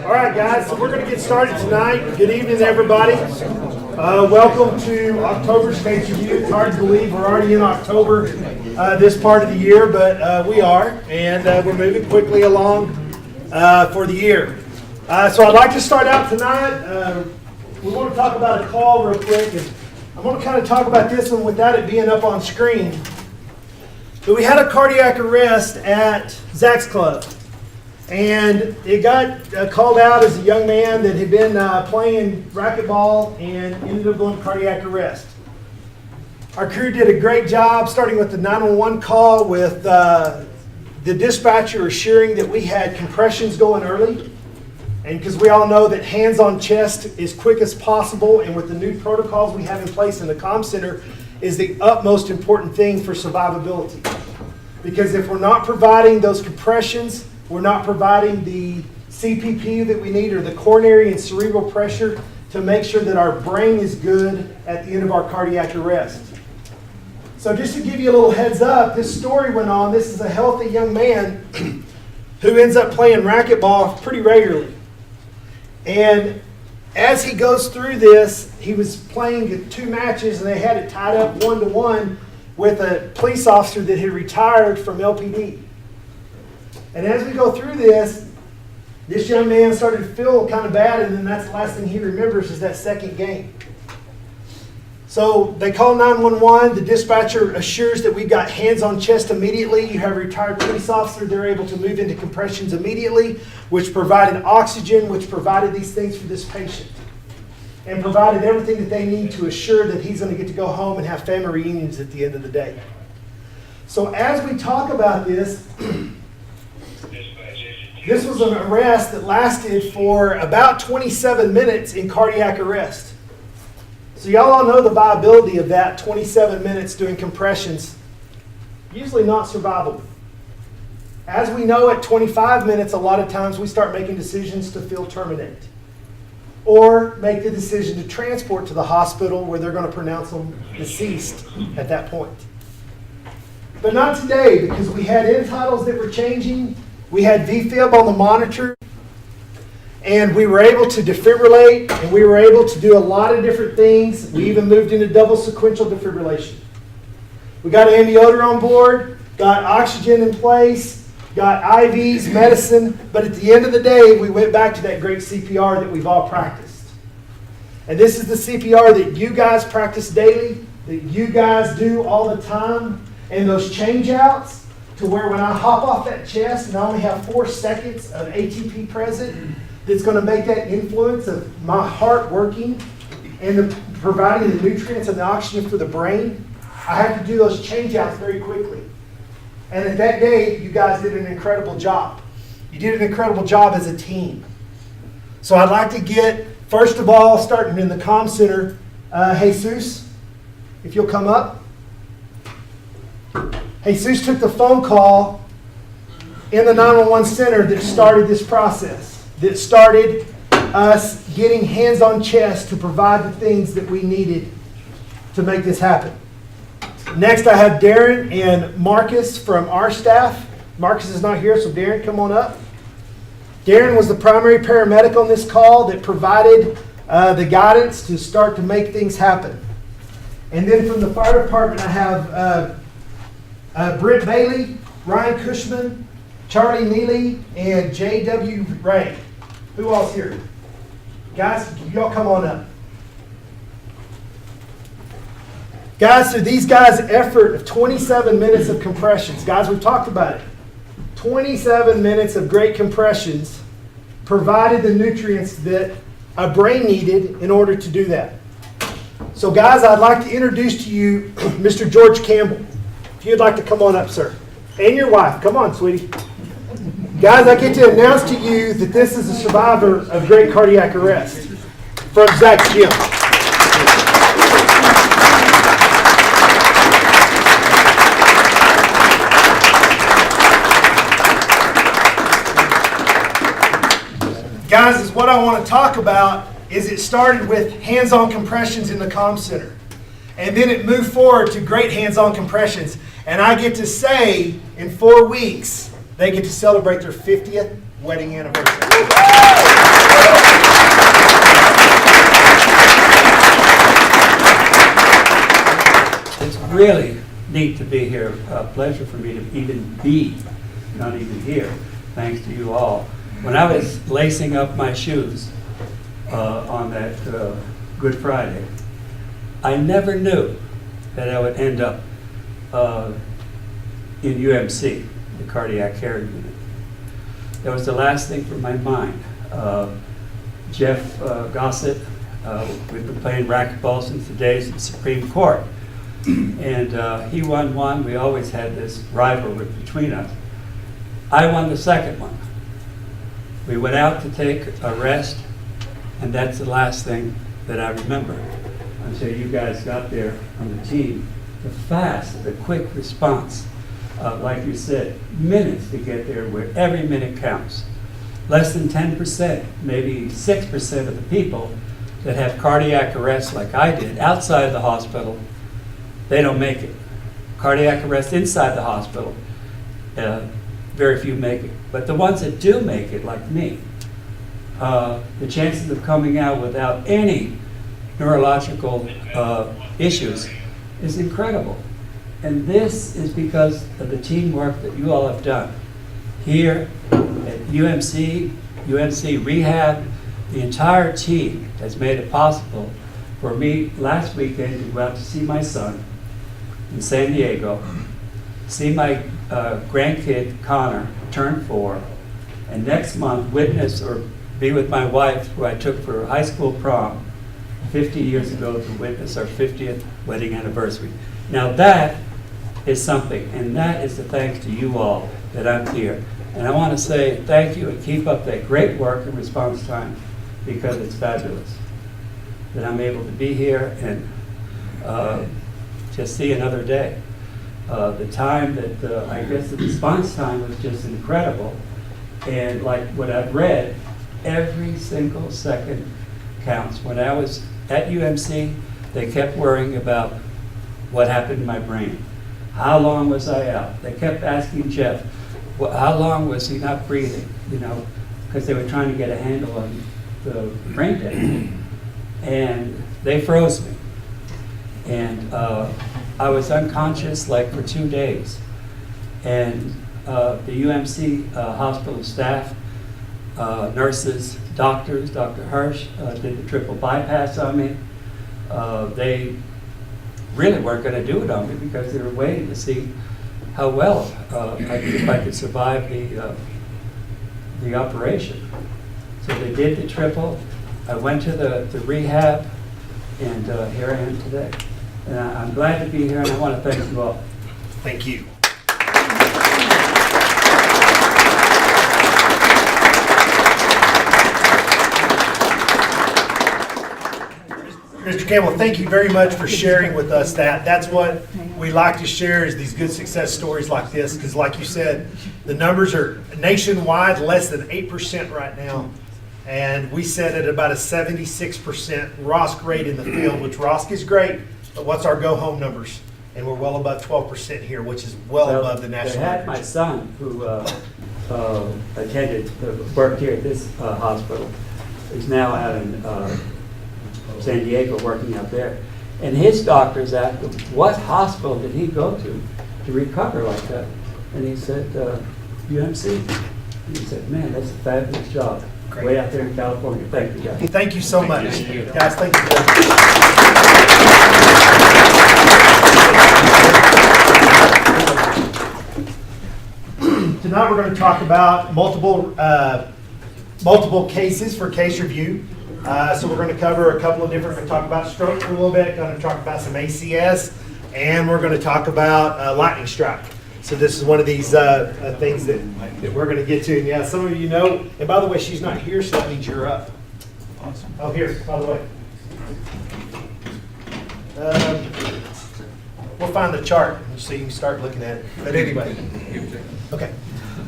All right, guys, so we're going to get started tonight. Good evening, everybody. Welcome to October's Case Review. It's hard to believe we're already in October this part of the year, but we are, and we're moving quickly along for the year. So I'd like to start out tonight. We want to talk about a call real quick, and I want to kind of talk about this one without it being up on screen. But we had a cardiac arrest at Zach's Club. And it got called out as a young man that had been playing racquetball and ended up going to cardiac arrest. Our crew did a great job starting with the 911 call with the dispatcher assuring that we had compressions going early. And because we all know that hands on chest as quick as possible and with the new protocols we have in place in the comm center is the utmost important thing for survivability. Because if we're not providing those compressions, we're not providing the CPP that we need or the coronary and cerebral pressure to make sure that our brain is good at the end of our cardiac arrest. So just to give you a little heads up, this story went on. This is a healthy young man who ends up playing racquetball pretty regularly. And as he goes through this, he was playing 2 matches and they had it tied up 1-1 with a police officer that had retired from LPD. And as we go through this young man started to feel kind of bad, and then that's the last thing he remembers is that second game. So they call 911. The dispatcher assures that we've got hands on chest immediately. You have a retired police officer. They're able to move into compressions immediately, which provided oxygen, which provided these things for this patient, and provided everything that they need to assure that he's going to get to go home and have family reunions at the end of the day. So as we talk about this, this was an arrest that lasted for about 27 minutes in cardiac arrest. So y'all all know the viability of that 27 minutes doing compressions. Usually not survivable. As we know, at 25 minutes, a lot of times we start making decisions to field terminate. Or make the decision to transport to the hospital where they're going to pronounce them deceased at that point. But not today, because we had end titles that were changing. We had VFib on the monitor, and we were able to defibrillate, and we were able to do a lot of different things. We even moved into double sequential defibrillation. We got an amiotar on board, got oxygen in place, got IVs, medicine, but at the end of the day, we went back to that great CPR that we've all practiced. And this is the CPR that you guys practice daily, that you guys do all the time, and those change outs, to where when I hop off that chest and I only have 4 seconds of ATP present, that's going to make that influence of my heart working and providing the nutrients and the oxygen for the brain. I have to do those change outs very quickly. And at that day, you guys did an incredible job. You did an incredible job as a team. So I'd like to get, first of all, starting in the comm center, Jesus, if you'll come up. Jesus took the phone call in the 911 center that started this process, that started us getting hands on chest to provide the things that we needed to make this happen. Next, I have Darren and Marcus from our staff. Marcus is not here, so Darren, come on up. Darren was the primary paramedic on this call that provided the guidance to start to make things happen. And then from the fire department, I have Britt Bailey, Ryan Cushman, Charlie Neely, and J.W. Ray. Who else here? Guys, y'all come on up. Guys, so these guys' effort of 27 minutes of compressions. Guys, we've talked about it. 27 minutes of great compressions provided the nutrients that a brain needed in order to do that. So guys, I'd like to introduce to you Mr. George Campbell. If you'd like to come on up, sir. And your wife. Come on, sweetie. Guys, I get to announce to you that this is a survivor of great cardiac arrest from Zach's gym. Guys, is what I want to talk about is it started with hands-on compressions in the comm center. And then it moved forward to great hands-on compressions. And I get to say, in 4 weeks, they get to celebrate their 50th wedding anniversary. really neat to be here. A pleasure for me to even be, not even here, thanks to you all. When I was lacing up my shoes on that Good Friday, I never knew that I would end up in UMC, the cardiac care unit. That was the last thing from my mind. Jeff Gossett, we've been playing racquetball since the days of the Supreme Court. And he won one. We always had this rivalry between us. I won the second one. We went out to take a rest, and that's the last thing that I remember until you guys got there on the team. The fast, the quick response, like you said, minutes to get there where every minute counts. Less than 10%, maybe 6% of the people that have cardiac arrest like I did outside the hospital, they don't make it. Cardiac arrest inside the hospital, very few make it. But the ones that do make it, like me, the chances of coming out without any neurological issues is incredible. And this is because of the teamwork that you all have done here at UMC, UMC Rehab. The entire team has made it possible for me last weekend to go out to see my son in San Diego, see my grandkid Connor turn 4, and next month witness or be with my wife, who I took for high school prom 50 years ago, to witness our 50th wedding anniversary. Now that is something, and that is the thanks to you all that I'm here. And I want to say thank you and keep up that great work and response time, because it's fabulous that I'm able to be here and just see another day. The time that, I guess the response time was just incredible. And like what I've read, every single second counts. When I was at UMC, they kept worrying about what happened in my brain. How long was I out? They kept asking Jeff, how long was he not breathing? You know, because they were trying to get a handle on the brain damage. And they froze me. And I was unconscious like for 2 days. And the UMC hospital staff, nurses, doctors, Dr. Hirsch did the triple bypass on me. They really weren't going to do it on me because they were waiting to see how well if I could survive the operation. So they did the triple. I went to the rehab, and here I am today. And I'm glad to be here, and I want to thank you all. Thank you. Mr. Campbell, thank you very much for sharing with us that. That's what we like to share, is these good success stories like this, because like you said, the numbers are nationwide less than 8% right now. And we set at about a 76% ROSC rate in the field, which ROSC is great, but what's our go-home numbers? And we're well above 12% here, which is well above the national average. average. My son, who worked here at this hospital, is now out in San Diego working out there. And his doctors asked him, what hospital did he go to recover like that? And he said, UMC. And he said, man, that's a fabulous job. Great. Way out there in California. Thank you, guys. Thank you so much. Thank you. Guys, thank you. Tonight we're going to talk about multiple cases for case review. So we're going to cover a couple of different, we're going to talk about stroke for a little bit, going to talk about some ACS, and we're going to talk about lightning strike. So this is one of these things that we're going to get to. And yeah, some of you know, and by the way, she's not here, so that means you're up. Awesome. Oh, here, by the way. We'll find the chart so you can start looking at it. But anyway. Okay.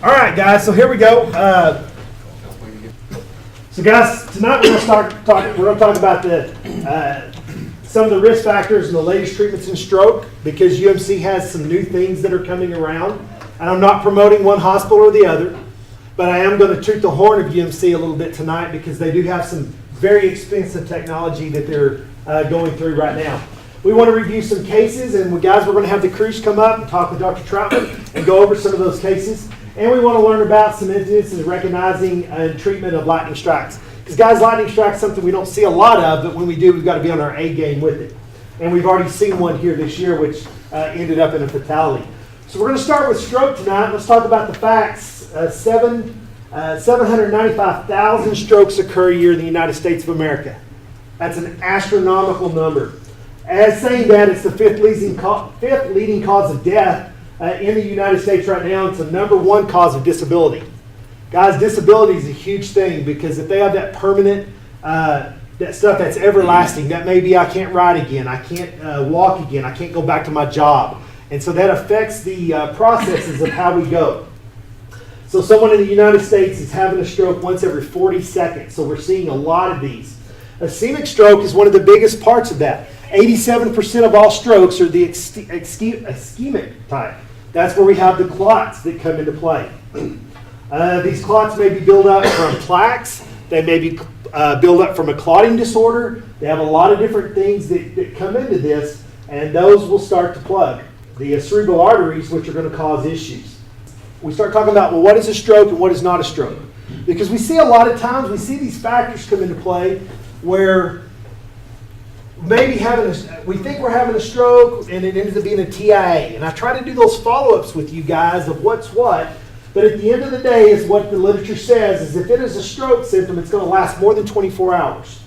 All right, guys, so here we go. So guys, tonight we're going to talk about some of the risk factors and the latest treatments in stroke, because UMC has some new things that are coming around. And I'm not promoting one hospital or the other, but I am going to toot the horn of UMC a little bit tonight, because they do have some very expensive technology that they're going through right now. We want to review some cases, and guys, we're going to have the crews come up and talk with Dr. Troutman and go over some of those cases. And we want to learn about some incidences recognizing and treatment of lightning strikes. Because guys, lightning strikes is something we don't see a lot of, but when we do, we've got to be on our A game with it. And we've already seen one here this year, which ended up in a fatality. So we're going to start with stroke tonight. Let's talk about the facts. 795,000 strokes occur a year in the United States of America. That's an astronomical number. As saying that, it's the fifth leading cause of death in the United States right now. It's the number one cause of disability. Guys, disability is a huge thing because if they have that permanent, that stuff that's everlasting, that maybe I can't ride again, I can't walk again, I can't go back to my job. And so that affects the processes of how we go. So someone in the United States is having a stroke once every 40 seconds. So we're seeing a lot of these. Ischemic stroke is one of the biggest parts of that. 87% of all strokes are the ischemic type. That's where we have the clots that come into play. These clots may be built up from plaques. They may be built up from a clotting disorder. They have a lot of different things that come into this, and those will start to plug the cerebral arteries, which are going to cause issues. We start talking about, well, what is a stroke and what is not a stroke? Because we see a lot of times, we see these factors come into play where maybe we think we're having a stroke and it ends up being a TIA. And I try to do those follow-ups with you guys of what's what. But at the end of the day, is what the literature says, is if it is a stroke symptom, it's going to last more than 24 hours.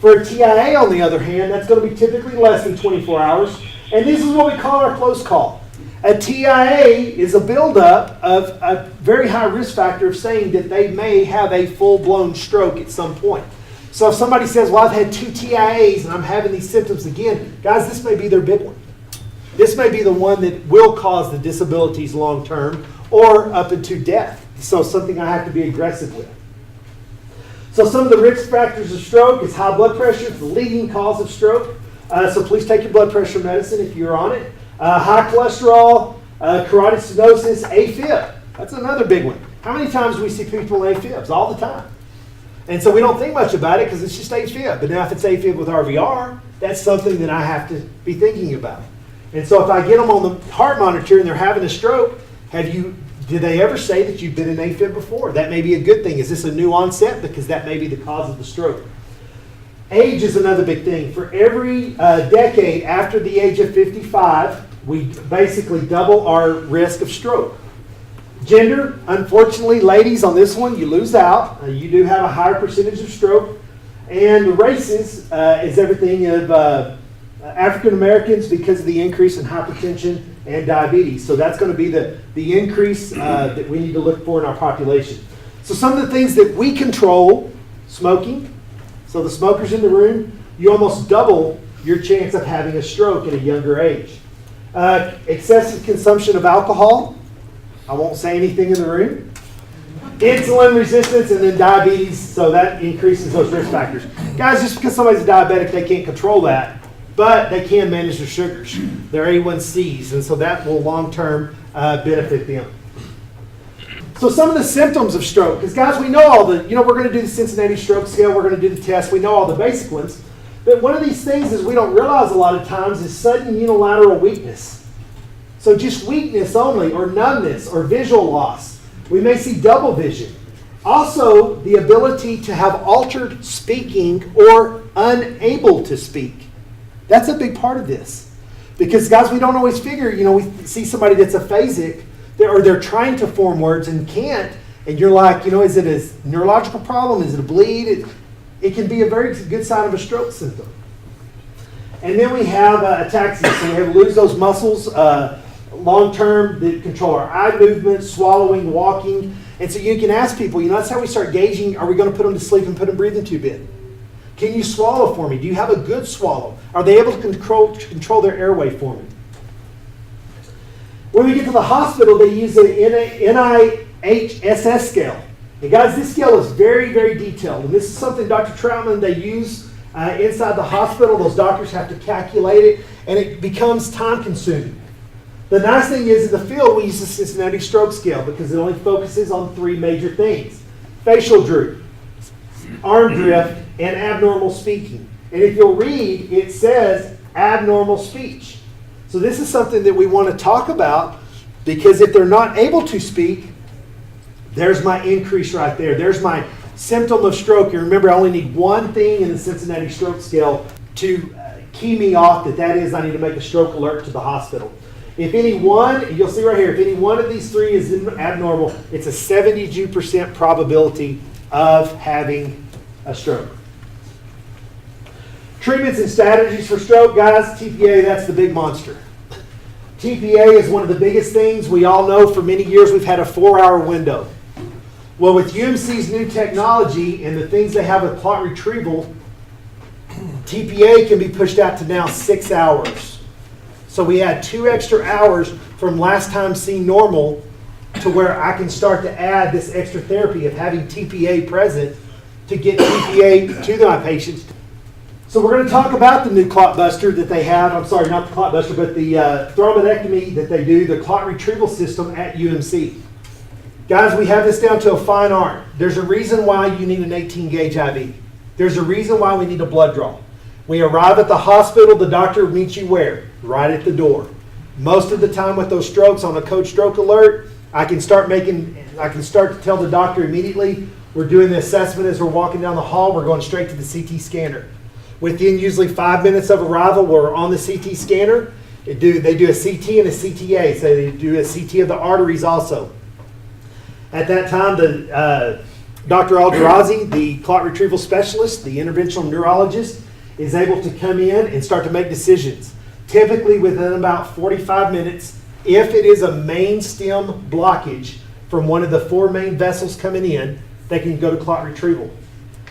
For a TIA, on the other hand, that's going to be typically less than 24 hours. And this is what we call our close call. A TIA is a buildup of a very high risk factor of saying that they may have a full-blown stroke at some point. So if somebody says, well, I've had 2 TIAs and I'm having these symptoms again, guys, this may be their big one. This may be the one that will cause the disabilities long-term or up into death. So something I have to be aggressive with. So some of the risk factors of stroke is high blood pressure. It's the leading cause of stroke. So please take your blood pressure medicine if you're on it. High cholesterol, carotid stenosis, AFib. That's another big one. How many times do we see people with AFibs? All the time. And so we don't think much about it because it's just AFib. But now if it's AFib with RVR, that's something that I have to be thinking about. And so if I get them on the heart monitor and they're having a stroke, did they ever say that you've been in AFib before? That may be a good thing. Is this a new onset? Because that may be the cause of the stroke. Age is another big thing. For every decade after the age of 55, we basically double our risk of stroke. Gender, unfortunately, ladies, on this one, you lose out. You do have a higher percentage of stroke. And the races is everything of African Americans because of the increase in hypertension and diabetes. So that's going to be the increase that we need to look for in our population. So some of the things that we control, smoking. So the smokers in the room, you almost double your chance of having a stroke at a younger age. Excessive consumption of alcohol. I won't say anything in the room. Insulin resistance and then diabetes, so that increases those risk factors. Guys, just because somebody's diabetic, they can't control that, but they can manage their sugars, their A1Cs, and so that will long-term benefit them. So some of the symptoms of stroke, because guys, we know all we're going to do the Cincinnati Stroke Scale, we're going to do the test, we know all the basic ones, but one of these things is we don't realize a lot of times is sudden unilateral weakness. So just weakness only, or numbness, or visual loss. We may see double vision. Also, the ability to have altered speaking or unable to speak. That's a big part of this. Because guys, we don't always figure, we see somebody that's aphasic, or they're trying to form words and can't, and you're like, is it a neurological problem? Is it a bleed? It can be a very good sign of a stroke symptom. And then we have ataxia, so we have lose those muscles long-term that control our eye movement, swallowing, walking. And so you can ask people, that's how we start gauging, are we going to put them to sleep and put them breathing tube in? Can you swallow for me? Do you have a good swallow? Are they able to control their airway for me? When we get to the hospital, they use the NIHSS scale. And guys, this scale is very, very detailed. And this is something Dr. Troutman, they use inside the hospital. Those doctors have to calculate it, and it becomes time-consuming. The nice thing is, in the field, we use the Cincinnati Stroke Scale because it only focuses on 3 major things: facial droop, arm drift, and abnormal speaking. And if you'll read, it says abnormal speech. So this is something that we want to talk about, because if they're not able to speak, there's my increase right there. There's my symptom of stroke. You remember, I only need one thing in the Cincinnati stroke scale to key me off that is, I need to make a stroke alert to the hospital. If any one, you'll see right here, if any one of these three is abnormal, it's a 72% probability of having a stroke. Treatments and strategies for stroke, guys. TPA, that's the big monster. TPA is one of the biggest things. We all know for many years we've had a 4-hour window. Well, with UMC's new technology and the things they have with clot retrieval, TPA can be pushed out to now 6 hours. So we had 2 extra hours from last time seen normal to where I can start to add this extra therapy of having TPA present to get TPA to my patients. So we're going to talk about the new clot buster that they have. I'm sorry, not the clot buster, but the thrombectomy that they do, the clot retrieval system at UMC. Guys, we have this down to a fine art. There's a reason why you need an 18 gauge IV. There's a reason why we need a blood draw. We arrive at the hospital, the doctor meets you where? Right at the door. Most of the time with those strokes on a code stroke alert, I can start to tell the doctor immediately, we're doing the assessment as we're walking down the hall, we're going straight to the CT scanner. Within usually 5 minutes of arrival, we're on the CT scanner. They do a CT and a CTA, so they do a CT of the arteries also. At that time, Dr. Alderazi, the clot retrieval specialist, the interventional neurologist, is able to come in and start to make decisions. Typically within about 45 minutes, if it is a main stem blockage from one of the 4 main vessels coming in, they can go to clot retrieval.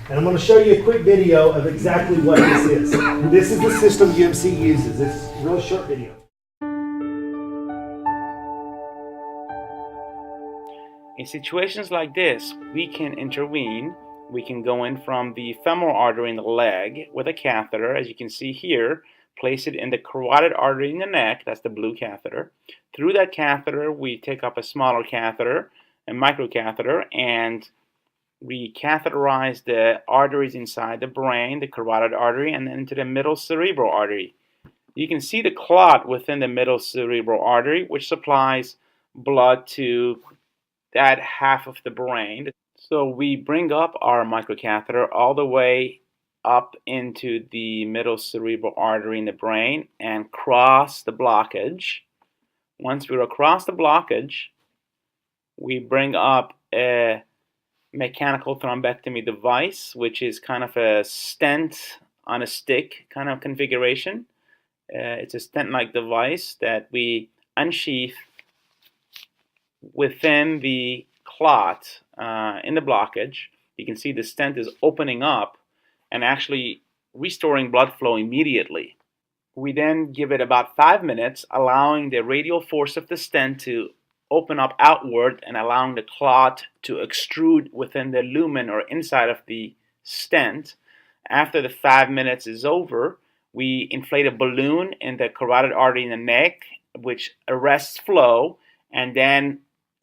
And I'm going to show you a quick video of exactly what this is. This is the system UMC uses. It's a real short video. In situations like this, we can intervene. We can go in from the femoral artery in the leg with a catheter, as you can see here, place it in the carotid artery in the neck, that's the blue catheter. Through that catheter, we take up a smaller catheter, a microcatheter, and we catheterize the arteries inside the brain, the carotid artery, and then into the middle cerebral artery. You can see the clot within the middle cerebral artery, which supplies blood to that half of the brain. So we bring up our microcatheter all the way up into the middle cerebral artery in the brain and cross the blockage. Once we're across the blockage, we bring up a mechanical thrombectomy device, which is kind of a stent on a stick kind of configuration. It's a stent-like device that we unsheath within the clot in the blockage. You can see the stent is opening up and actually restoring blood flow immediately. We then give it about 5 minutes, allowing the radial force of the stent to open up outward and allowing the clot to extrude within the lumen or inside of the stent. After the 5 minutes is over, we inflate a balloon in the carotid artery in the neck, which arrests flow, and then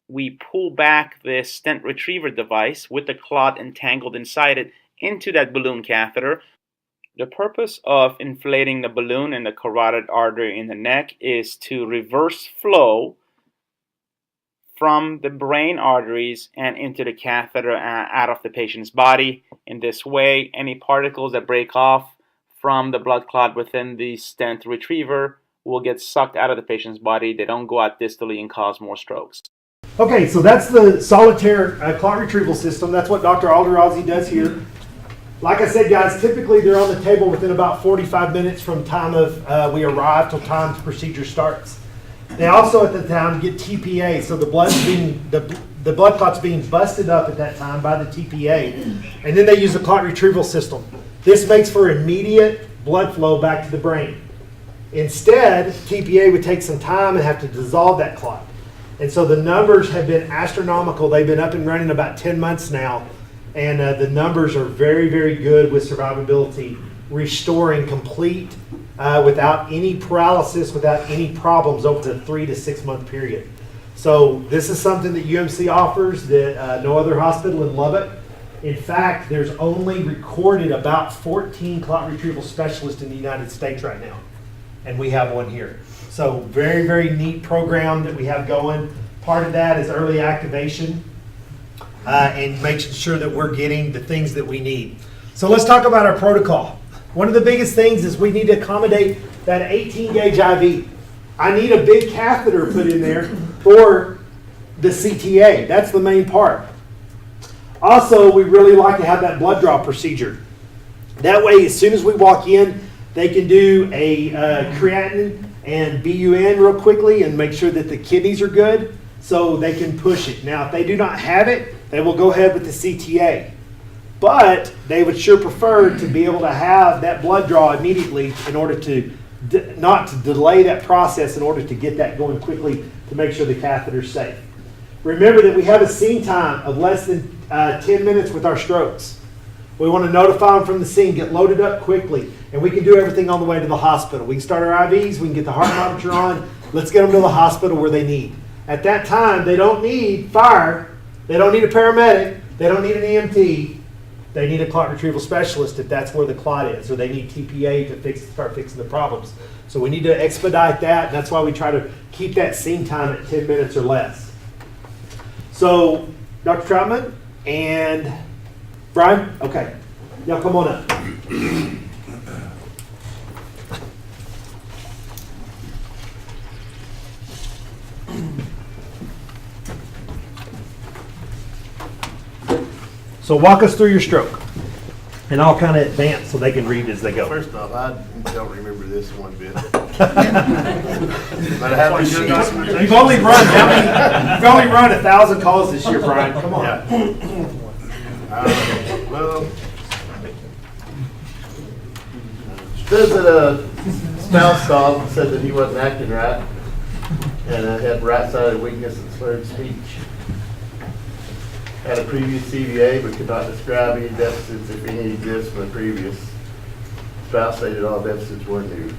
we pull back the stent retriever device with the clot entangled inside it into that balloon catheter. The purpose of inflating the balloon in the carotid artery in the neck is to reverse flow from the brain arteries and into the catheter out of the patient's body. In this way, any particles that break off from the blood clot within the stent retriever will get sucked out of the patient's body. They don't go out distally and cause more strokes. Okay, so that's the solitaire clot retrieval system. That's what Dr. Alderazi does here. Like I said, guys, typically they're on the table within about 45 minutes from time of we arrive till time the procedure starts. They also at the time get TPA, so the blood clot's being busted up at that time by the TPA, and then they use the clot retrieval system. This makes for immediate blood flow back to the brain. Instead, TPA would take some time and have to dissolve that clot. And so the numbers have been astronomical. They've been up and running about 10 months now, and the numbers are very, very good with survivability, restoring complete without any paralysis, without any problems over the 3 to 6 month period. So this is something that UMC offers that no other hospital in Lubbock. In fact, there's only recorded about 14 clot retrieval specialists in the United States right now. and we have one here. So very, very neat program that we have going. Part of that is early activation and making sure that we're getting the things that we need. So let's talk about our protocol. One of the biggest things is we need to accommodate that 18 gauge IV. I need a big catheter put in there for the CTA. That's the main part. Also, we really like to have that blood draw procedure. That way, as soon as we walk in, they can do a creatinine and BUN real quickly and make sure that the kidneys are good so they can push it. Now, if they do not have it, they will go ahead with the CTA. But they would sure prefer to be able to have that blood draw immediately in order to not to delay that process, in order to get that going quickly to make sure the catheter is safe. Remember that we have a scene time of less than 10 minutes with our strokes. We want to notify them from the scene, get loaded up quickly, and we can do everything on the way to the hospital. We can start our IVs, we can get the heart monitor on, let's get them to the hospital where they need. At that time, they don't need fire, they don't need a paramedic, they don't need an EMT, they need a clot retrieval specialist if that's where the clot is, or they need TPA to start fixing the problems. So we need to expedite that, and that's why we try to keep that scene time at 10 minutes or less. So, Dr. Troutman and Brian, okay, y'all come on up. So walk us through your stroke, and I'll kind of advance so they can read as they go. First off, I don't remember this one bit. But I have the sheet. You've only run how many? You've only run 1,000 calls this year, Brian. Come on. Yeah. Well, says that a spouse called and said that he wasn't acting right, and had right-sided weakness and slurred speech. Had a previous CVA, but could not describe any deficits, if any, exist from the previous. Spouse stated all deficits were new.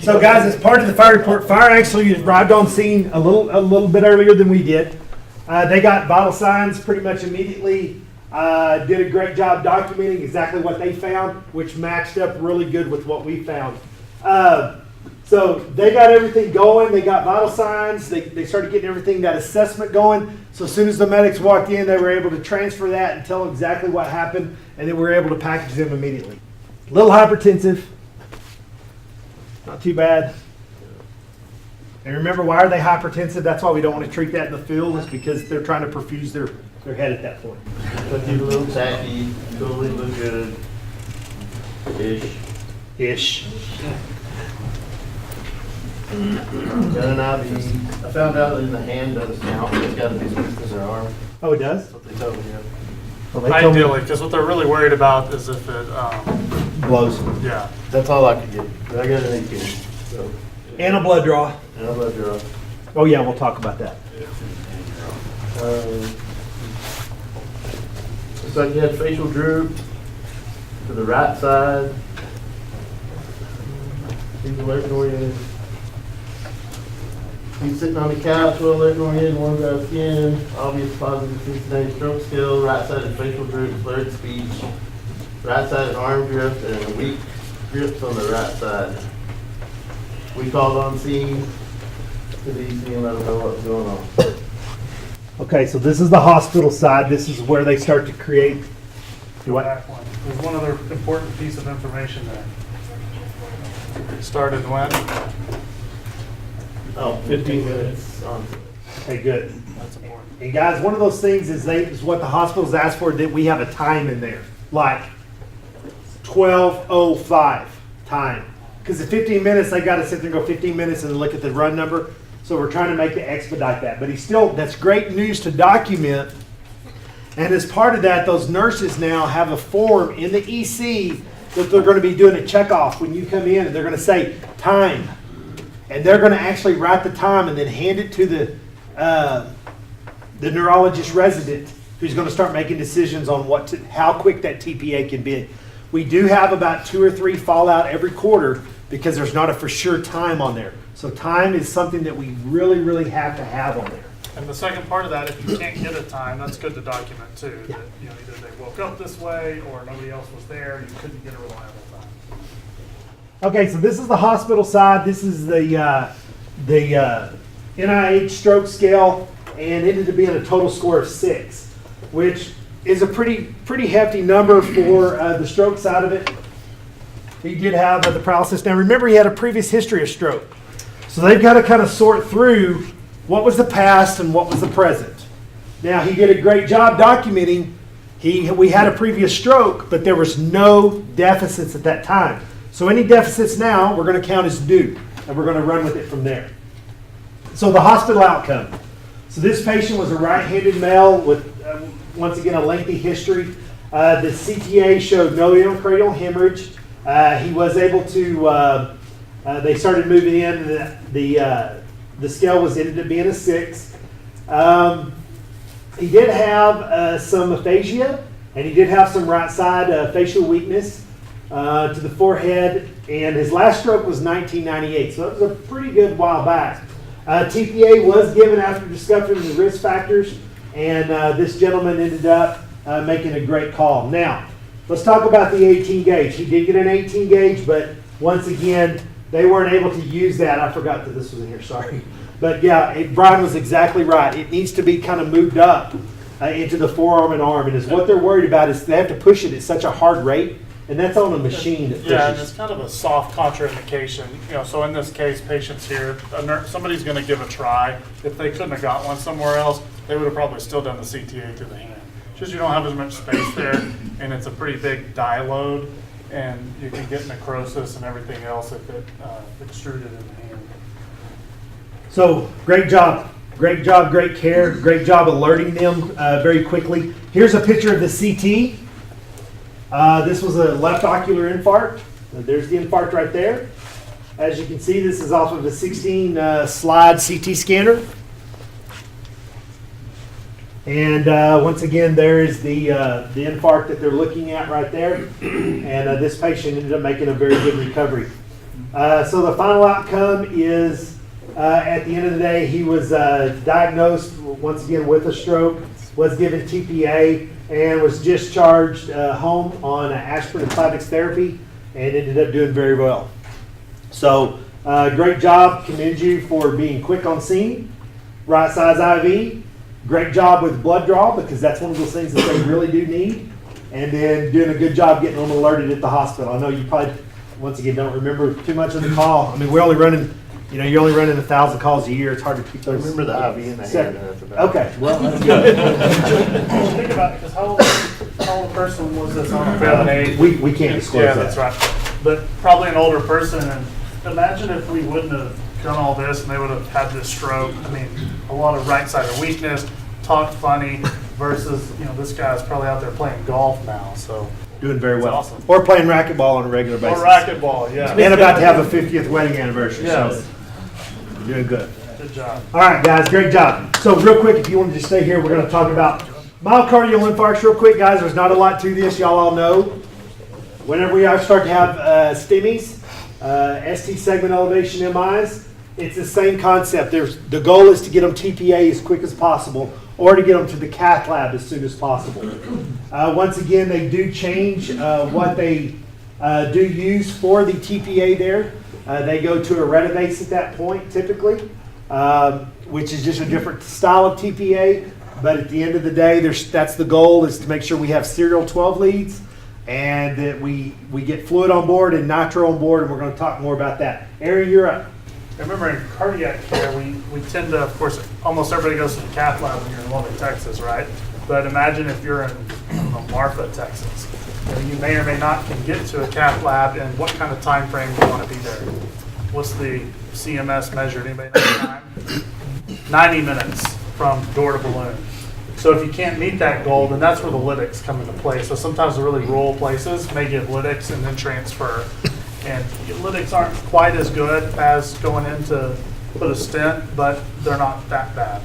So, guys, as part of the fire report, fire actually arrived on scene a little bit earlier than we did. They got vital signs pretty much immediately. Did a great job documenting exactly what they found, which matched up really good with what we found. So they got everything going. They got vital signs. They started getting everything, that assessment going. So as soon as the medics walked in, they were able to transfer that and tell them exactly what happened, and then we were able to package them immediately. A little hypertensive. Not too bad. And remember, why are they hypertensive? That's why we don't want to treat that in the field, is because they're trying to perfuse their head at that point. But you a little tacky, totally look good. Ish. Got an IV. I found out that in the hand doesn't count. It's got to be squeezed in their arm. Oh, it does? That's what they told me. Yeah. Well, they told me Ideally, because what they're really worried about is if it, blows. yeah. That's all I could get. But I got an 18. So, And a blood draw. and I'll let you off. Oh, yeah, we'll talk about that. Looks like you had facial droop to the right side. He's alert and oriented. He's sitting on the couch, well alert and oriented, warm dry skin, obvious positive Cincinnati stroke skill, right-sided facial droop, slurred speech, right-sided arm drift, and weak grips on the right side. We called on scene to the EC and let them know what's going on. Okay, so this is the hospital side. This is where they start to create. Do what? Back one. There's one other important piece of information there. Started when? Oh, 15 minutes on. Okay, good. That's important. And guys, one of those things is what the hospitals ask for, that we have a time in there, like 12:05 time. Because at 15 minutes, they got to sit there and go 15 minutes and look at the run number. So we're trying to make the expedite that. But that's great news to document. And as part of that, those nurses now have a form in the EC that they're going to be doing a checkoff when you come in, and they're going to say time. And they're going to actually write the time and then hand it to the neurologist resident, who's going to start making decisions on how quick that TPA can be. We do have about 2 or 3 fallout every quarter because there's not a for sure time on there. So time is something that we really, really have to have on there. And the second part of that, if you can't get a time, that's good to document too. Yeah. That, either they woke up this way or nobody else was there, you couldn't get a reliable time. Okay, so this is the hospital side. This is the NIH stroke scale, and it ended up being a total score of 6, which is a pretty hefty number for the stroke side of it. He did have the paralysis. Now remember, he had a previous history of stroke. So they've got to kind of sort through what was the past and what was the present. Now he did a great job documenting we had a previous stroke, but there was no deficits at that time. So any deficits now, we're going to count as new, and we're going to run with it from there. So the hospital outcome. So this patient was a right-handed male with, once again, a lengthy history. The CTA showed no myocardial hemorrhage. He was able to, they started moving in, the scale ended up being a 6. He did have some aphasia, and he did have some right side facial weakness to the forehead, and his last stroke was 1998, so that was a pretty good while back. TPA was given after discovering the risk factors, and this gentleman ended up making a great call. Now, let's talk about the 18 gauge. He did get an 18 gauge, but once again, they weren't able to use that. I forgot that this was in here, sorry. But yeah, Brian was exactly right. It needs to be kind of moved up into the forearm and arm. And what they're worried about is they have to push it at such a hard rate, and that's on a machine that pushes. Yeah, and it's kind of a soft contraindication. So in this case, patients here, somebody's going to give a try. If they couldn't have got one somewhere else, they would have probably still done the CTA through the hand. Just you don't have as much space there, and it's a pretty big dye load, and you can get necrosis and everything else if it extruded in the hand. So great job, great care, great job alerting them very quickly. Here's a picture of the CT. This was a left ocular infarct. There's the infarct right there. As you can see, this is off of a 16 slide CT scanner. And once again, there is the infarct that they're looking at right there. And this patient ended up making a very good recovery. So the final outcome is, at the end of the day, he was diagnosed once again with a stroke, was given TPA, and was discharged home on aspirin and Plavix therapy, and ended up doing very well. So great job. Commend you for being quick on scene. Right size IV. Great job with blood draw, because that's one of those things that they really do need. And then doing a good job getting them alerted at the hospital. I know you probably, once again, don't remember too much of the call. I mean, we're only running, you're only running 1,000 calls a year. It's hard to keep those. I remember the IV in the hand. That's about Okay, well, that's good. Think about it, because how old a person was this on? About an age? We can't disclose Yeah, that. that's right. But probably an older person, and imagine if we wouldn't have done all this and they would have had this stroke. I mean, a lot of right-sided weakness, talk funny, versus, this guy's probably out there playing golf now, so. Doing very well. Awesome. Or playing racquetball on a regular basis. Or racquetball, yeah. And about to have a 50th wedding anniversary. Yes. So you're doing good. Good job. All right, guys, great job. So real quick, if you want to just stay here, we're going to talk about myocardial infarcts real quick, guys. There's not a lot to this. Y'all all know. Whenever we start to have STEMIs, ST segment elevation MIs, it's the same concept. The goal is to get them TPA as quick as possible, or to get them to the cath lab as soon as possible. Once again, they do change what they do use for the TPA there. They go to a renovase at that point, typically, which is just a different style of TPA. But at the end of the day, that's the goal, is to make sure we have serial 12 leads, and that we get fluid on board and nitro on board, and we're going to talk more about that. Aaron, you're up. I remember in cardiac care, we tend to, of course, almost everybody goes to the cath lab when you're in Lubbock, Texas, right? But imagine if you're in Marfa, Texas. You may or may not can get to a cath lab, and what kind of time frame you want to be there. What's the CMS measured? Anybody know the time? 90 minutes from door to balloon. So if you can't meet that goal, then that's where the lytics come into play. So sometimes the really rural places may give lytics and then transfer. And lytics aren't quite as good as going in to put a stent, but they're not that bad.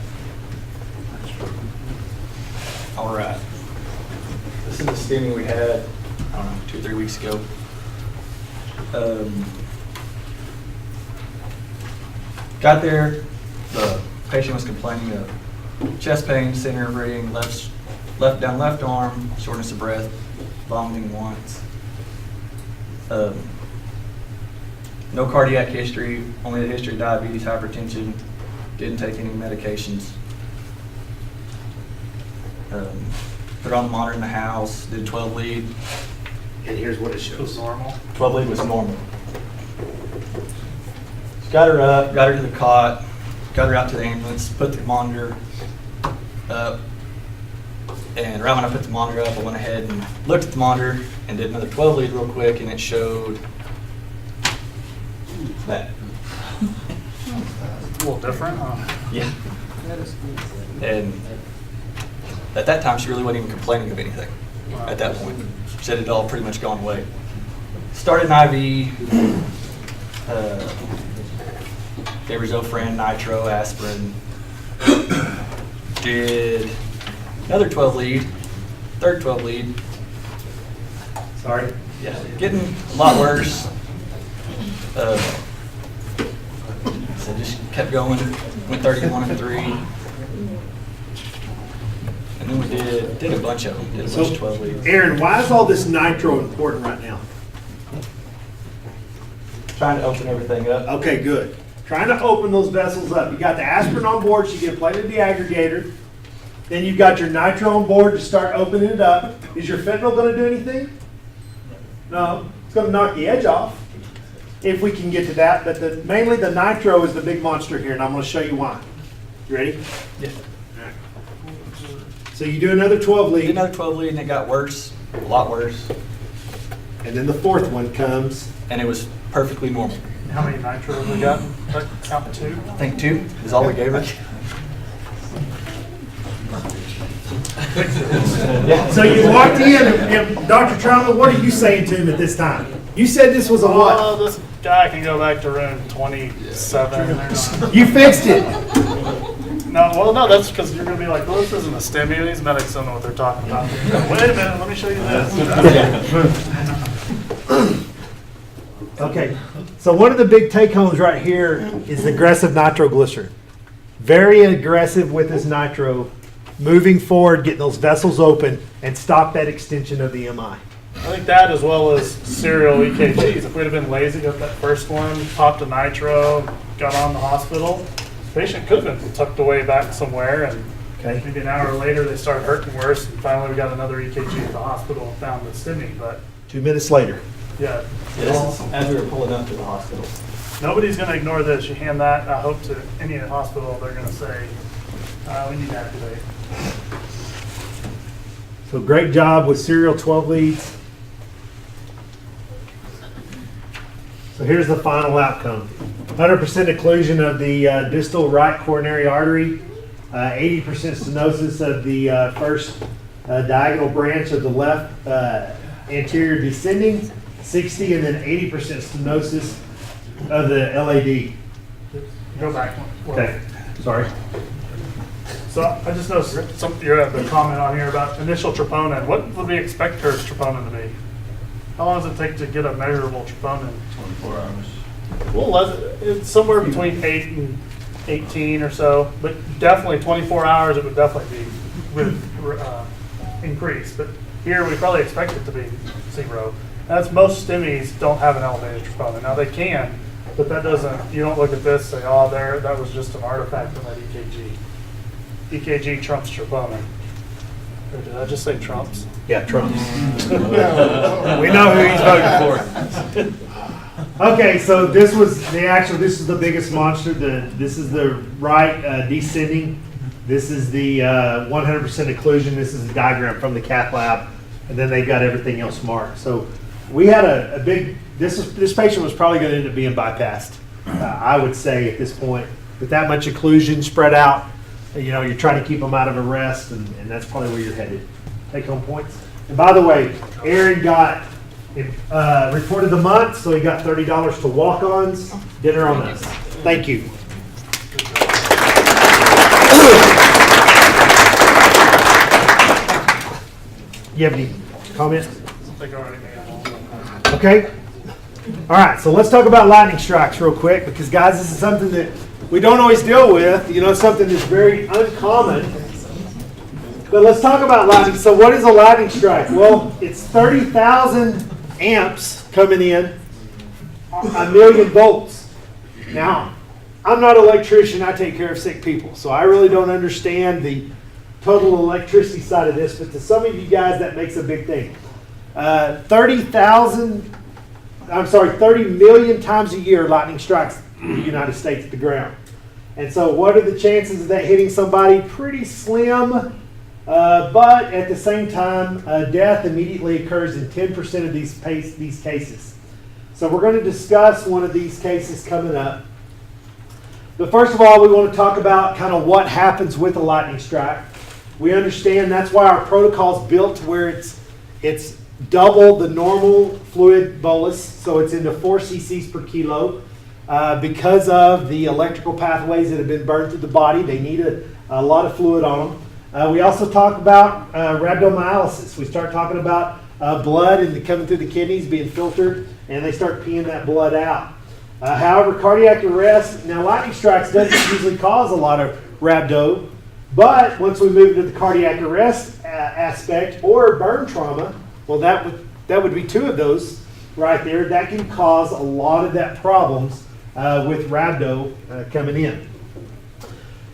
All right. This is the STEMI we had, I don't know, 2 or 3 weeks ago. Got there, the patient was complaining of chest pain, center of breathing, left arm, shortness of breath, vomiting once. No cardiac history, only the history of diabetes, hypertension, didn't take any medications. Put on the monitor in the house, did 12 lead. And here's what it It was shows. normal. 12 lead was normal. Got her up, got her to the cot, got her out to the ambulance, put the monitor up. And right when I put the monitor up, I went ahead and looked at the monitor and did another 12 lead real quick, and it showed that. A little different, huh? Yeah. And at that time, she really wasn't even complaining of anything at that point. She said it had all pretty much gone away. Started an IV, gave her Zofran, nitro, aspirin. Did another 12 lead, third 12 lead. Sorry. Yeah, getting a lot worse. So just kept going, went 31 and 3. And then we did a bunch of them, did a bunch of 12 leads. Aaron, why is all this nitro important right now? Trying to open everything up. Okay, good. Trying to open those vessels up. You got the aspirin on board, so you get a plate of deaggregator. Then you've got your nitro on board to start opening it up. Is your fentanyl going to do anything? No. It's going to knock the edge off, if we can get to that. But mainly the nitro is the big monster here, and I'm going to show you why. You ready? Yeah. So you do another 12 Did lead, another 12 lead and it got worse, a lot worse. and then the fourth one comes. And it was perfectly normal. How many nitro have we got? Count 2? I think 2 is all we gave her. Yeah. So you walked in, and Dr. Trauma, what are you saying to him at this time? You said this was a what? Oh, this guy can go back to room 27. You fixed it. No, well, no, that's because you're going to be like, well, this isn't a STEMI. These medics don't know what they're talking about. Wait a minute, let me show you this. Okay, so one of the big take-homes right here is aggressive nitroglycerin. Very aggressive with this nitro, moving forward, getting those vessels open, and stop that extension of the MI. I think that as well as serial EKGs. If we'd have been lazy, got that first one, popped a nitro, got on the hospital, the patient could have been tucked away back somewhere, and Okay. maybe an hour later they started hurting worse, and finally we got another EKG at the hospital and found the STEMI. But 2 minutes later. yeah, This is as we were pulling up to the hospital. nobody's going to ignore this. You hand that, I hope, to any hospital, they're going to say, we need to activate. So great job with serial 12 leads. So here's the final outcome. 100% occlusion of the distal right coronary artery, 80% stenosis of the first diagonal branch of the left anterior descending, 60, and then 80% stenosis of the LAD. Go back one. Okay, sorry. So I just noticed you had the comment on here about initial troponin. What would we expect her troponin to be? How long does it take to get a measurable troponin? 24 hours. Well, it's somewhere between 8 and 18 or so, but definitely 24 hours it would definitely be increased. But here we probably expect it to be 0. That's most STEMIs don't have an elevated troponin. Now they can, but that doesn't, you don't look at this and say, oh, that was just an artifact from that EKG. EKG trumps troponin. Or did I just say trumps? Yeah, Trump. We know who he's voting for. Okay, so this is the biggest monster. This is the right descending. This is the 100% occlusion. This is the diagram from the cath lab, and then they got everything else marked. So we had a big. This patient was probably going to end up being bypassed. I would say at this point, with that much occlusion spread out, you're trying to keep them out of arrest, and that's probably where you're headed. Take home points. And by the way, Aaron got report of the month, so he got $30 to walk-ons. Dinner on us. Thank you. You have any comments? I think I already made them all. Okay. All right, so let's talk about lightning strikes real quick, because guys, this is something that we don't always deal with. It's something that's very uncommon. But let's talk about lightning. So what is a lightning strike? Well, it's 30,000 amps coming in 1 million volts. Now, I'm not an electrician, I take care of sick people, so I really don't understand the total electricity side of this, but to some of you guys that makes a big thing. 30 million times a year lightning strikes the United States at the ground. And so what are the chances of that hitting somebody? Pretty slim, but at the same time, death immediately occurs in 10% of these cases. So we're going to discuss one of these cases coming up. But first of all, we want to talk about kind of what happens with a lightning strike. We understand that's why our protocol is built to where it's double the normal fluid bolus, so it's into 4 cc's per kilo. Because of the electrical pathways that have been burned through the body, they need a lot of fluid on them. We also talk about rhabdomyolysis. We start talking about blood coming through the kidneys being filtered, and they start peeing that blood out. However, cardiac arrest, now lightning strikes doesn't usually cause a lot of rhabdo, but once we move into the cardiac arrest aspect or burn trauma, well, that would be 2 of those right there. That can cause a lot of that problems with rhabdo coming in.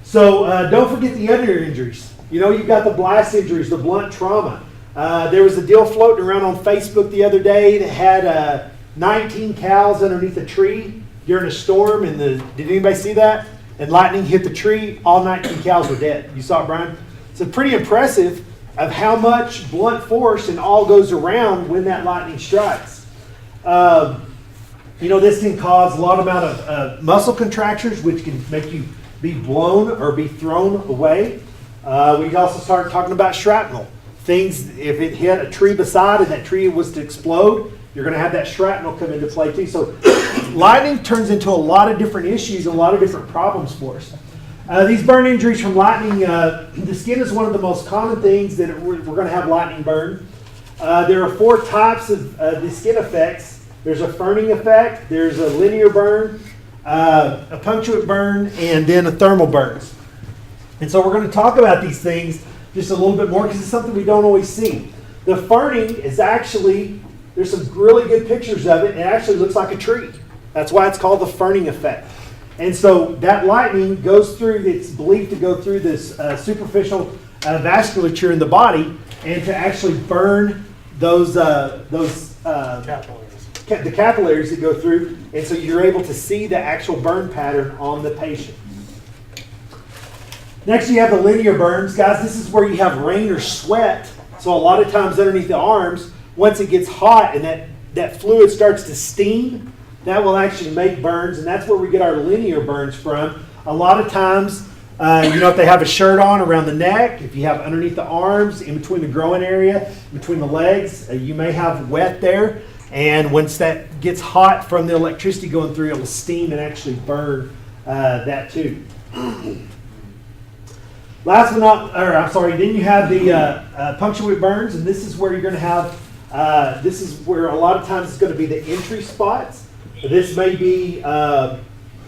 So don't forget the other injuries. You know, you've got the blast injuries, the blunt trauma. There was a deal floating around on Facebook the other day that had 19 cows underneath a tree during a storm. And did anybody see that? And lightning hit the tree, all 19 cows were dead. You saw it, Brian? It's pretty impressive of how much blunt force and all goes around when that lightning strikes. You know, this can cause a lot amount of muscle contractures, which can make you be blown or be thrown away. We also start talking about shrapnel. Things, if it hit a tree beside and that tree was to explode, you're going to have that shrapnel come into play too. So lightning turns into a lot of different issues and a lot of different problems for us. These burn injuries from lightning, the skin is one of the most common things that we're going to have lightning burn. There are 4 types of the skin effects. There's a ferning effect, there's a linear burn, a punctuate burn, and then a thermal burns. And so we're going to talk about these things just a little bit more because it's something we don't always see. The ferning is actually, there's some really good pictures of it. It actually looks like a tree. That's why it's called the ferning effect. And so that lightning goes through, it's believed to go through this superficial vasculature in the body and to actually burn those Capillaries. the capillaries that go through, and so you're able to see the actual burn pattern on the patient. Next, you have the linear burns. Guys, this is where you have rain or sweat. So a lot of times underneath the arms, once it gets hot and that fluid starts to steam, that will actually make burns, and that's where we get our linear burns from. A lot of times, if they have a shirt on around the neck, if you have underneath the arms, in between the groin area, between the legs, you may have wet there. And once that gets hot from the electricity going through, it will steam and actually burn that too. Then you have the punctuate burns, and this is where you're going to have, this is where a lot of times it's going to be the entry spots. This may be,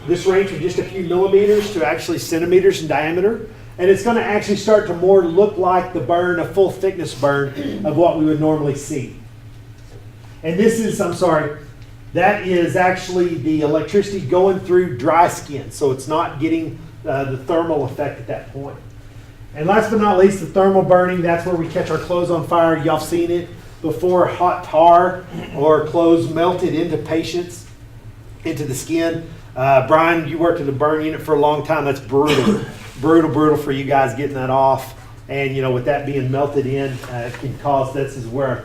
this range from just a few millimeters to actually centimeters in diameter. And it's going to actually start to more look like the burn, a full thickness burn of what we would normally see. And this is, that is actually the electricity going through dry skin. So it's not getting the thermal effect at that point. And last but not least, the thermal burning. That's where we catch our clothes on fire. Y'all seen it before, hot tar or clothes melted into patients, into the skin. Brian, you worked in the burn unit for a long time. That's brutal. brutal for you guys getting that off. And, with that being melted in, can cause, this is where our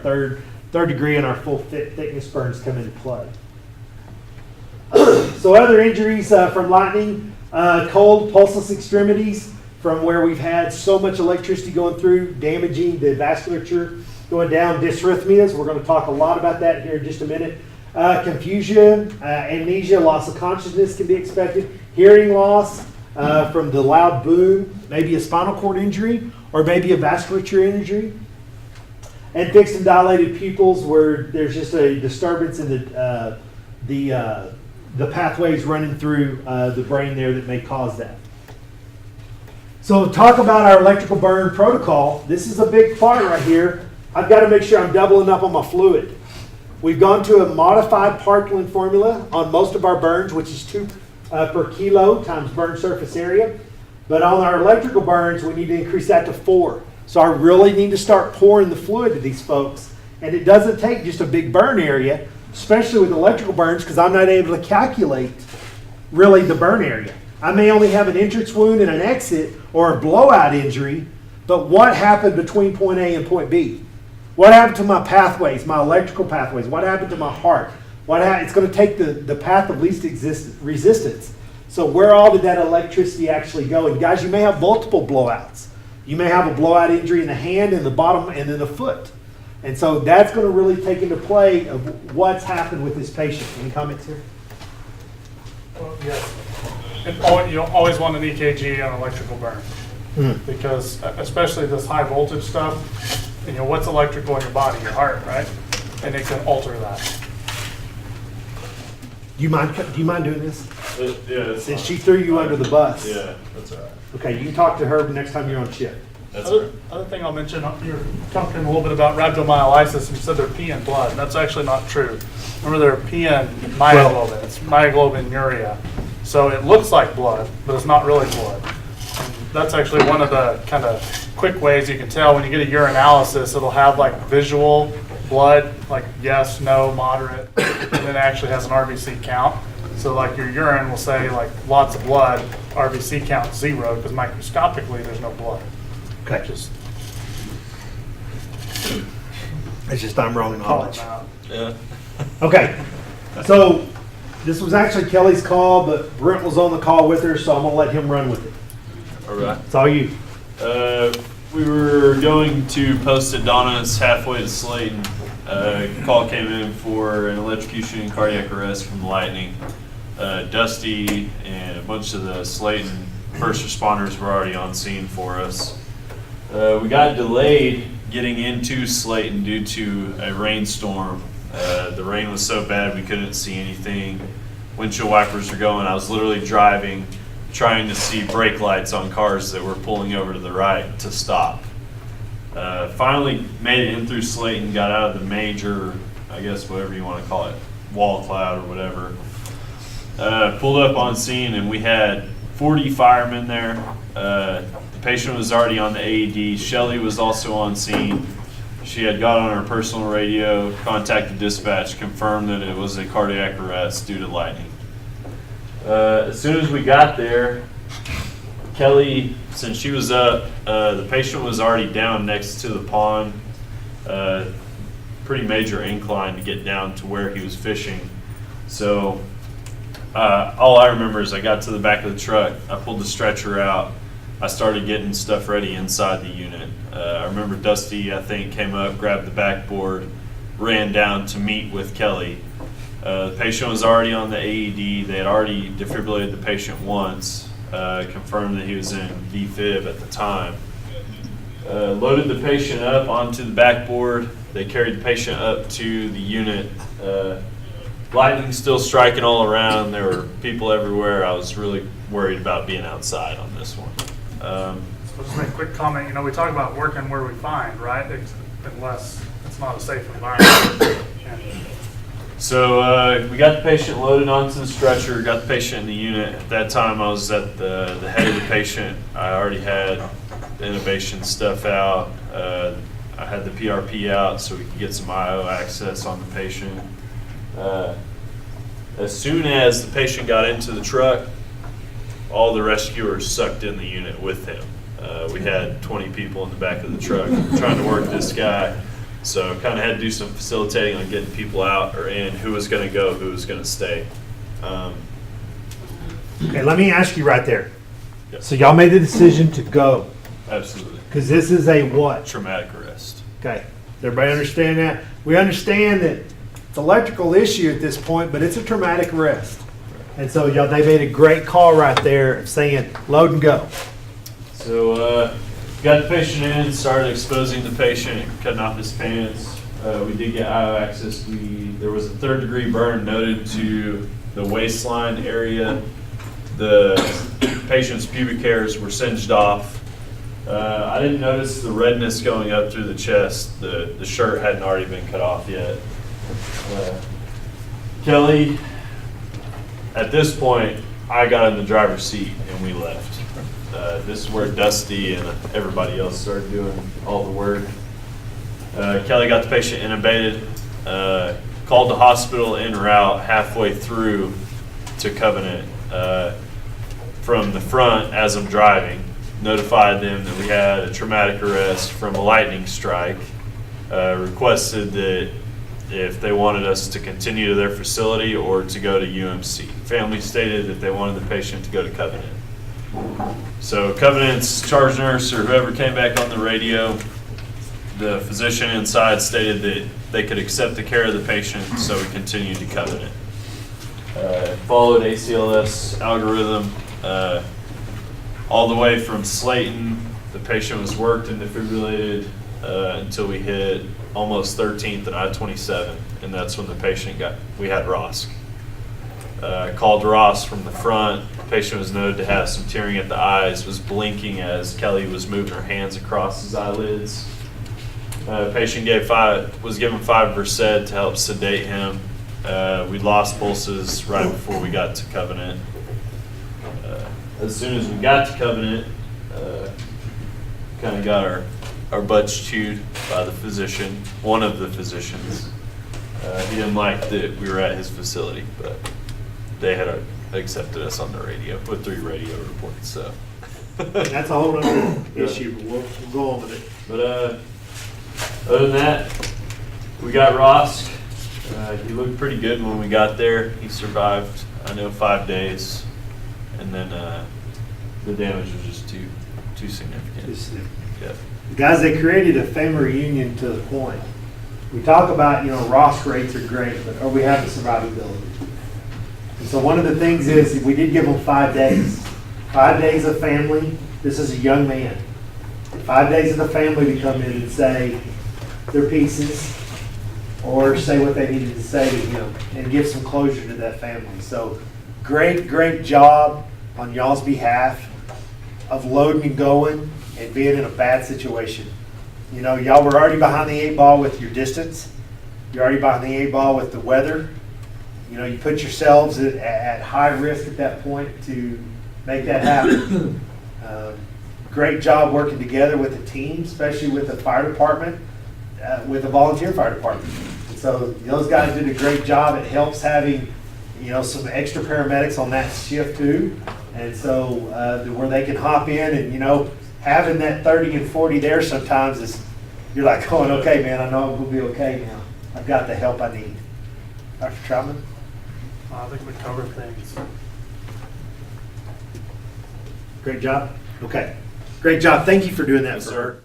third degree and our full thickness burns come into play. So other injuries from lightning, cold, pulseless extremities, from where we've had so much electricity going through, damaging the vasculature, going down, dysrhythmias. We're going to talk a lot about that here in just a minute. Confusion, amnesia, loss of consciousness can be expected. Hearing loss from the loud boom, maybe a spinal cord injury, or maybe a vasculature injury. And fixed and dilated pupils, where there's just a disturbance in the pathways running through the brain there that may cause that. So talk about our electrical burn protocol. This is a big part right here. I've got to make sure I'm doubling up on my fluid. We've gone to a modified Parkland formula on most of our burns, which is 2 per kilo times burn surface area. But on our electrical burns, we need to increase that to 4. So I really need to start pouring the fluid to these folks. And it doesn't take just a big burn area, especially with electrical burns, because I'm not able to calculate really the burn area. I may only have an entrance wound and an exit or a blowout injury, but what happened between point A and point B? What happened to my pathways, my electrical pathways? What happened to my heart? It's going to take the path of least resistance. So where all did that electricity actually go? And guys, you may have multiple blowouts. You may have a blowout injury in the hand and the bottom and then the foot. And so that's going to really take into play of what's happened with this patient. Any comments here? Well, yes. You always want an EKG on electrical burn because especially this high voltage stuff, what's electrical in your body? Your heart, right? And it can alter that. Do you mind doing this? Yeah. Since she threw you under the bus. Yeah, that's all right. Okay, you can talk to her next time you're on shift. That's all right. Other thing I'll mention, you're talking a little bit about rhabdomyolysis, and you said they're peeing blood. That's actually not true. Remember, they're peeing myoglobin. It's myoglobinuria. So it looks like blood, but it's not really blood. And that's actually one of the kind of quick ways you can tell. When you get a urinalysis, it'll have like visual blood, like yes, no, moderate, and then it actually has an RBC count. So like your urine will say like lots of blood, RBC count 0, because microscopically there's no blood. Okay. It's just I'm wrong knowledge. Yeah. Okay, so this was actually Kelly's call, but Brent was on the call with her, so I'm gonna let him run with it. All right. It's all you. We were going to post Adonis halfway to Slayton. Call came in for an electrocution and cardiac arrest from lightning. Dusty and a bunch of the Slayton first responders were already on scene for us. We got delayed getting into Slayton due to a rainstorm. The rain was so bad we couldn't see anything. Windshield wipers were going. I was literally driving, trying to see brake lights on cars that were pulling over to the right to stop. Finally made it in through Slayton, got out of the major, I guess whatever you want to call it, wall cloud or whatever. Pulled up on scene and we had 40 firemen there. The patient was already on the AED. Shelly was also on scene. She had got on her personal radio, contacted dispatch, confirmed that it was a cardiac arrest due to lightning. As soon as we got there, Kelly, since she was up, the patient was already down next to the pond. Pretty major incline to get down to where he was fishing. So all I remember is I got to the back of the truck, I pulled the stretcher out, I started getting stuff ready inside the unit. I remember Dusty, I think, came up, grabbed the backboard, ran down to meet with Kelly. The patient was already on the AED. They had already defibrillated the patient once, confirmed that he was in defib at the time. Loaded the patient up onto the backboard. They carried the patient up to the unit. Lightning still striking all around. There were people everywhere. I was really worried about being outside on this one. So just make a quick comment. We talk about working where we find, right? Unless it's not a safe environment. So we got the patient loaded onto the stretcher, got the patient in the unit. At that time, I was at the head of the patient. I already had the intubation stuff out. I had the PRP out so we could get some IO access on the patient. As soon as the patient got into the truck, all the rescuers sucked in the unit with him. We had 20 people in the back of the truck trying to work this guy. So kind of had to do some facilitating on getting people out or in, who was going to go, who was going to stay. Okay, let me ask you right there. Yep. So y'all made the decision to go Absolutely. because this is a what? Traumatic arrest. Okay, does everybody understand that? We understand that it's an electrical issue at this point, but it's a traumatic arrest. And so y'all, they made a great call right there of saying load and go. So got the patient in, started exposing the patient, cutting off his pants. We did get IO access. There was a 3rd-degree burn noted to the waistline area. The patient's pubic hairs were singed off. I didn't notice the redness going up through the chest. The shirt hadn't already been cut off yet. Kelly, at this point, I got in the driver's seat and we left. This is where Dusty and everybody else started doing all the work. Kelly got the patient intubated, called the hospital en route halfway through to Covenant from the front as I'm driving. Notified them that we had a traumatic arrest from a lightning strike. Requested that if they wanted us to continue to their facility or to go to UMC. Family stated that they wanted the patient to go to Covenant. So Covenant's charge nurse or whoever came back on the radio, the physician inside stated that they could accept the care of the patient, so we continued to Covenant. Followed ACLS algorithm all the way from Slayton. The patient was worked and defibrillated until we hit almost 13th and I-27, and that's when the patient we had Rosk. Called Ross from the front. The patient was noted to have some tearing at the eyes, was blinking as Kelly was moving her hands across his eyelids. Patient was given 5 Versed to help sedate him. We lost pulses right before we got to Covenant. As soon as we got to Covenant, kind of got our butts chewed by the physician, one of the physicians. He didn't like that we were at his facility, but they had accepted us on the radio with 3 radio reports. So That's a whole other issue, but we'll go on with it. But other than that, we got Ross. He looked pretty good when we got there. He survived, 5 days, and then the damage was just too significant. Yeah. Guys, they created a family reunion to the point. We talk about, Ross rates are great, but are we having survivability? And so one of the things is we did give them 5 days. 5 days of family. This is a young man. 5 days of the family to come in and say their pieces or say what they needed to say to him and give some closure to that family. So great job on y'all's behalf of loading and going and being in a bad situation. Y'all were already behind the 8 ball with your distance. You're already behind the 8 ball with the weather. You put yourselves at high risk at that point to make that happen. Great job working together with the team, especially with the fire department, with the volunteer fire department. And so those guys did a great job. It helps having, some extra paramedics on that shift too. And so where they can hop in and, having that 30 and 40 there sometimes is, you're like going, okay, man, I know I'm going to be okay now. I've got the help I need. Dr. Troutman? I think we covered things. Great job. Okay. Great job. Thank you for doing that, Yes, for sir. her.